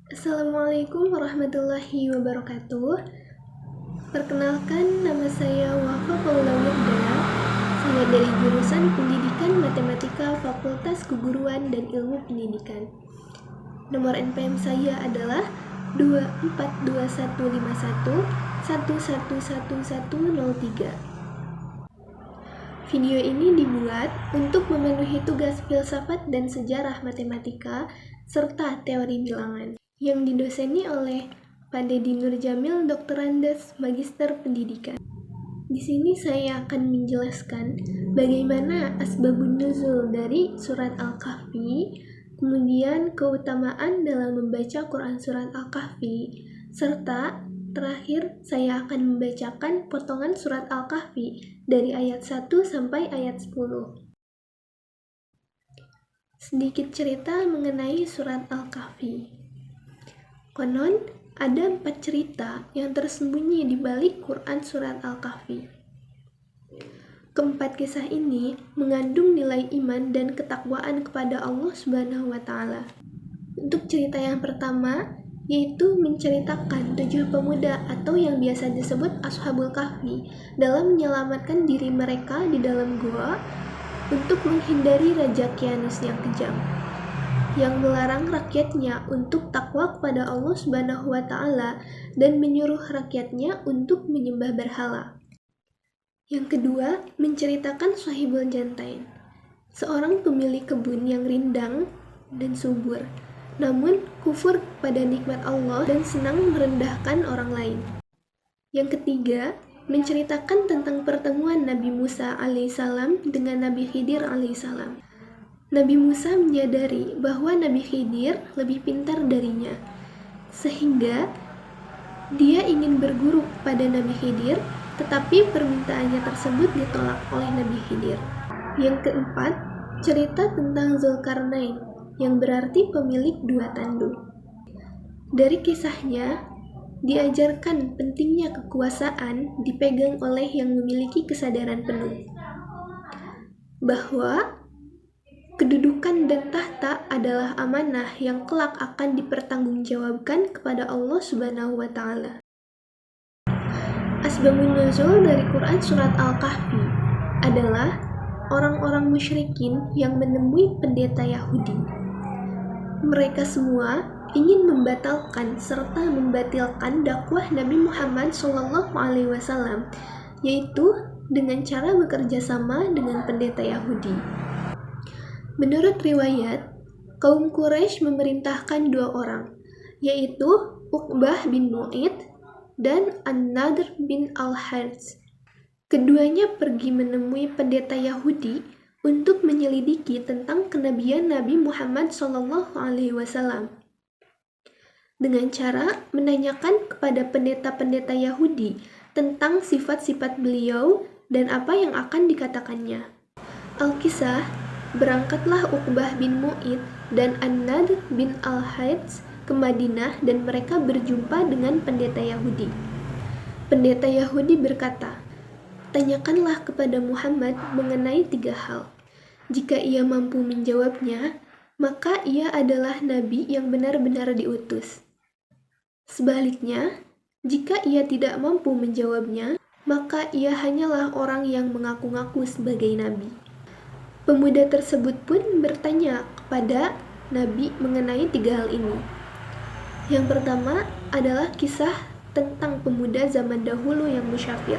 Assalamualaikum warahmatullahi wabarakatuh. Perkenalkan, nama saya Wafa Paula Wirda. Saya dari jurusan Pendidikan Matematika Fakultas Keguruan dan Ilmu Pendidikan. Nomor NPM saya adalah 242151111103. Video ini dibuat untuk memenuhi tugas filsafat dan sejarah matematika serta teori bilangan yang didoseni oleh Pak Dedi Nurjamil, Doktorandes Magister Pendidikan. Di sini saya akan menjelaskan bagaimana asbabun nuzul dari surat Al-Kahfi, kemudian keutamaan dalam membaca Quran surat Al-Kahfi, serta terakhir saya akan membacakan potongan surat Al-Kahfi dari ayat 1 sampai ayat 10. Sedikit cerita mengenai surat Al-Kahfi. Konon, ada 4 cerita yang tersembunyi di balik Quran surat Al-Kahfi. Keempat kisah ini mengandung nilai iman dan ketakwaan kepada Allah Subhanahu wa Ta'ala. Untuk cerita yang pertama, yaitu menceritakan 7 pemuda atau yang biasa disebut Ashabul Kahfi dalam menyelamatkan diri mereka di dalam gua untuk menghindari Raja Kianus yang kejam, yang melarang rakyatnya untuk takwa kepada Allah Subhanahu wa Ta'ala dan menyuruh rakyatnya untuk menyembah berhala. Yang kedua, menceritakan Shahibul Jantain, seorang pemilik kebun yang rindang dan subur, namun kufur pada nikmat Allah dan senang merendahkan orang lain. Yang ketiga, menceritakan tentang pertemuan Nabi Musa alaihissalam dengan Nabi Khidir alaihissalam. Nabi Musa menyadari bahwa Nabi Khidir lebih pintar darinya, sehingga dia ingin berguru pada Nabi Khidir, tetapi permintaannya tersebut ditolak oleh Nabi Khidir. Yang keempat, cerita tentang Zulkarnain, yang berarti pemilik 2 tanduk. Dari kisahnya, diajarkan pentingnya kekuasaan dipegang oleh yang memiliki kesadaran penuh, bahwa kedudukan dan tahta adalah amanah yang kelak akan dipertanggungjawabkan kepada Allah Subhanahu wa Ta'ala. Asbabun nuzul dari Quran surat Al-Kahfi adalah orang-orang musyrikin yang menemui pendeta Yahudi. Mereka semua ingin membatalkan serta membatalkan dakwah Nabi Muhammad SAW, yaitu dengan cara bekerja sama dengan pendeta Yahudi. Menurut riwayat, kaum Quraisy memerintahkan 2 orang, yaitu Uqbah bin Mu'id dan An-Nadr bin Al-Harits. Keduanya pergi menemui pendeta Yahudi untuk menyelidiki tentang kenabian Nabi Muhammad SAW, dengan cara menanyakan kepada pendeta-pendeta Yahudi tentang sifat-sifat beliau dan apa yang akan dikatakannya. Al-Kisah, berangkatlah Uqbah bin Mu'id dan An-Nadr bin Al-Harits ke Madinah dan mereka berjumpa dengan pendeta Yahudi. Pendeta Yahudi berkata, "Tanyakanlah kepada Muhammad mengenai 3 hal. Jika ia mampu menjawabnya, maka ia adalah nabi yang benar-benar diutus. Sebaliknya, jika ia tidak mampu menjawabnya, maka ia hanyalah orang yang mengaku-ngaku sebagai nabi." Pemuda tersebut pun bertanya kepada nabi mengenai 3 hal ini. Yang pertama adalah kisah tentang pemuda zaman dahulu yang musyafir.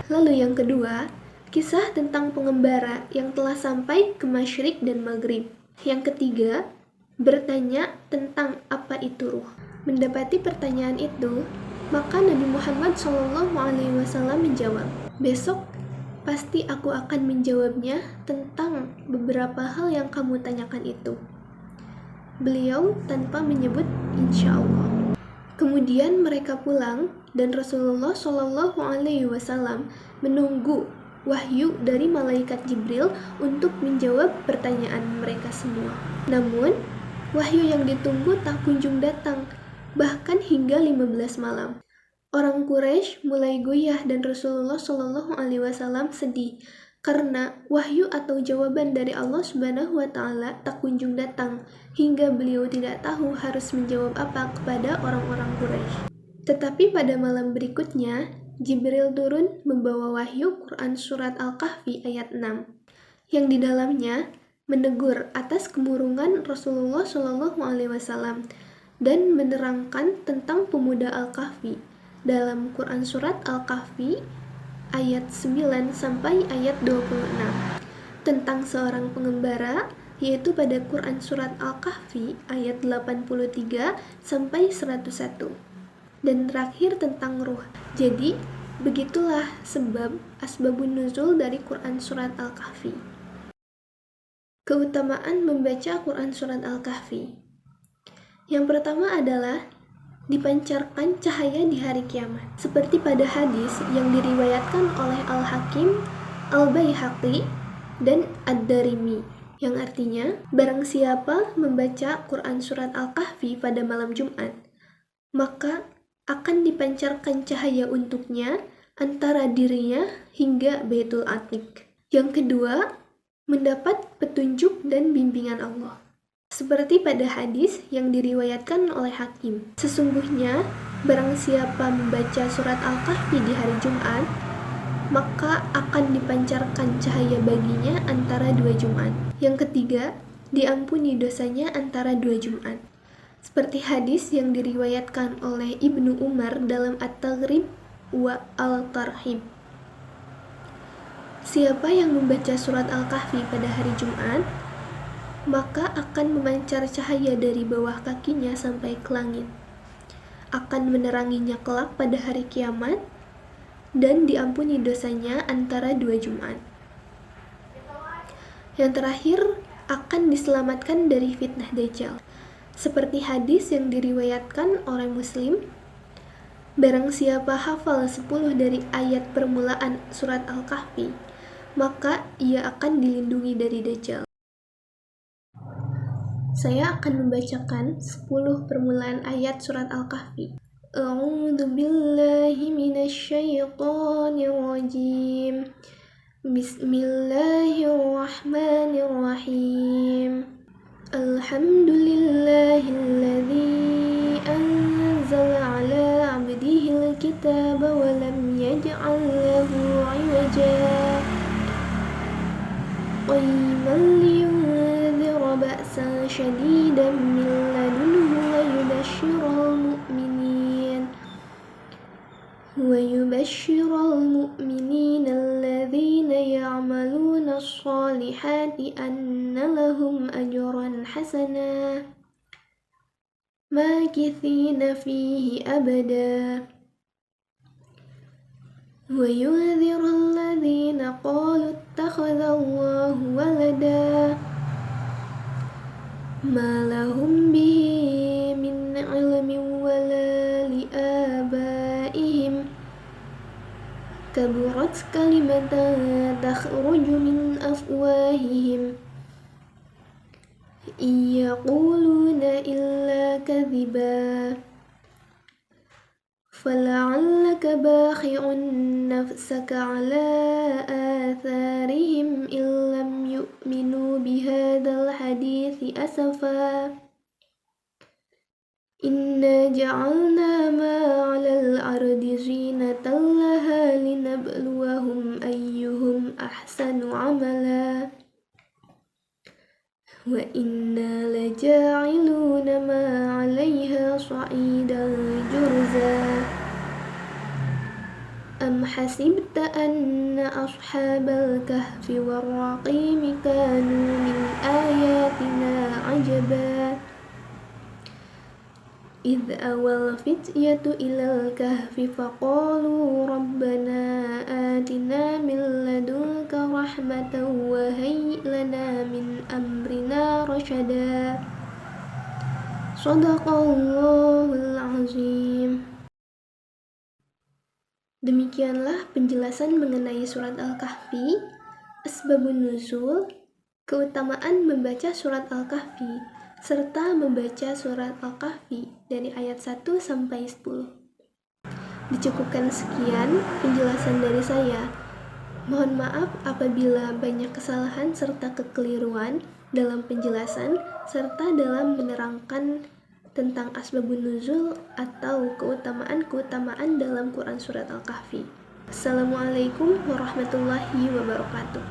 Lalu yang kedua, kisah tentang pengembara yang telah sampai ke Masyriq dan Maghrib. Yang ketiga, bertanya tentang apa itu ruh. Mendapati pertanyaan itu, maka Nabi Muhammad SAW menjawab, "Besok pasti aku akan menjawabnya tentang beberapa hal yang kamu tanyakan itu." Beliau tanpa menyebut insya Allah. Kemudian mereka pulang dan Rasulullah SAW menunggu wahyu dari malaikat Jibril untuk menjawab pertanyaan mereka semua. Namun, wahyu yang ditunggu tak kunjung datang, bahkan hingga 15 malam. Orang Quraisy mulai goyah dan Rasulullah SAW sedih karena wahyu atau jawaban dari Allah Subhanahu wa Ta'ala tak kunjung datang, hingga beliau tidak tahu harus menjawab apa kepada orang-orang Quraisy. Tetapi pada malam berikutnya, Jibril turun membawa wahyu Quran Surat Al-Kahfi ayat 6, yang di dalamnya menegur atas kemurungan Rasulullah SAW dan menerangkan tentang pemuda Al-Kahfi dalam Quran Surat Al-Kahfi ayat 9 sampai ayat 26, tentang seorang pengembara, yaitu pada Quran Surat Al-Kahfi ayat 83 sampai 101, dan terakhir tentang ruh. Jadi begitulah asbabun nuzul dari Quran Surat Al-Kahfi. Keutamaan membaca Quran Surat Al-Kahfi. Yang pertama adalah dipancarkan cahaya di hari kiamat. Seperti pada hadis yang diriwayatkan oleh Al-Hakim, Al-Baihaqi, dan Ad-Darimi, yang artinya, barang siapa membaca Quran Surat Al-Kahfi pada malam Jumat, maka akan dipancarkan cahaya untuknya antara dirinya hingga Baitul Atiq. Yang kedua, mendapat petunjuk dan bimbingan Allah. Seperti pada hadis yang diriwayatkan oleh Hakim, sesungguhnya barang siapa membaca surat Al-Kahfi di hari Jumat, maka akan dipancarkan cahaya baginya antara 2 Jumat. Yang ketiga, diampuni dosanya antara 2 Jumat. Seperti hadis yang diriwayatkan oleh Ibnu Umar dalam At-Taghrib wa Al-Tarhib. Siapa yang membaca surat Al-Kahfi pada hari Jumat, maka akan memancar cahaya dari bawah kakinya sampai ke langit, akan meneranginya kelak pada hari kiamat, dan diampuni dosanya antara 2 Jumat. Yang terakhir, akan diselamatkan dari fitnah Dajjal. Seperti hadis yang diriwayatkan oleh Muslim, barang siapa hafal 10 dari ayat permulaan surat Al-Kahfi, maka ia akan dilindungi dari Dajjal. Saya akan membacakan 10 permulaan ayat surat Al-Kahfi. A'udzu billahi minasyaitonir rajim. Bismillahirrahmanirrahim. Alhamdulillahilladzi anzala 'ala 'abdihil kitaba wa lam yaj'al lahu 'iwaja. Qayyiman liyunzira ba'san shadidan min ladunhu wa yubashshiral mu'minina alladhina ya'maluna as-salihati anna lahum ajran hasana makithina fihi abada. وينذر الذين قالوا اتخذ الله ولدا ما لهم به من علم ولا لآبائهم كبرت كلمة تخرج من أفواههم إن يقولون إلا كذبا فلعلك باخع نفسك على آثارهم إن لم يؤمنوا بهذا الحديث أسفا إنا جعلنا ما على الأرض زينة لها لنبلوهم أيهم أحسن عملا وإنا لجاعلون ما عليها صعيدا جرزا أم حسبت أن أصحاب الكهف والرقيم كانوا من آياتنا عجبا إذ أوى الفتية إلى الكهف فقالوا ربنا آتنا من لدنك رحمة وهيئ لنا من أمرنا رشدا صدق الله العظيم. Demikianlah penjelasan mengenai surat Al-Kahfi, asbabun nuzul, keutamaan membaca surat Al-Kahfi, serta membaca surat Al-Kahfi dari ayat 1 sampai 10. Dicukupkan sekian penjelasan dari saya. Mohon maaf apabila banyak kesalahan serta kekeliruan dalam penjelasan serta dalam menerangkan tentang asbabun nuzul atau keutamaan-keutamaan dalam Quran Surat Al-Kahfi. Assalamualaikum warahmatullahi wabarakatuh.